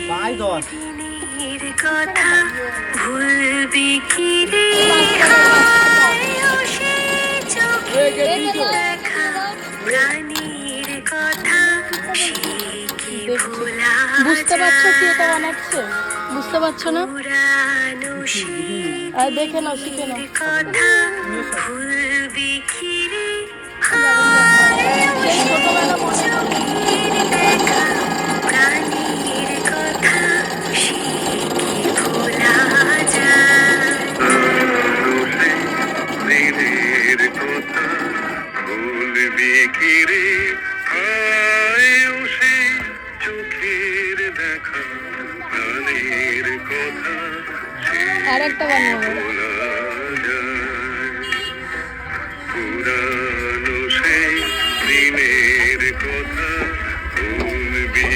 তাই দশ দিনের কথা ভুলবি কি রে হায় ও সে চোখের দেখা প্রাণীর কথা সে কি ভোলা বুঝতে পারছো কি এটা যায় বানাচ্ছে? বুঝতে পারছো না? পুরানো সে আর দেখে নাও, শিখে নাও। দিনের কথা ভুলবি কি রে হায় ও সেই সে ছোটবেলা মনে পড়ে। চোখের দেখা প্রাণীর কথা সে কি ভোলা যায় দিনের কথা ভুলবি কি রে হায় ও সে চোখের দেখা প্রাণীর কথা সে আর একটা বানিয়ে ভোলা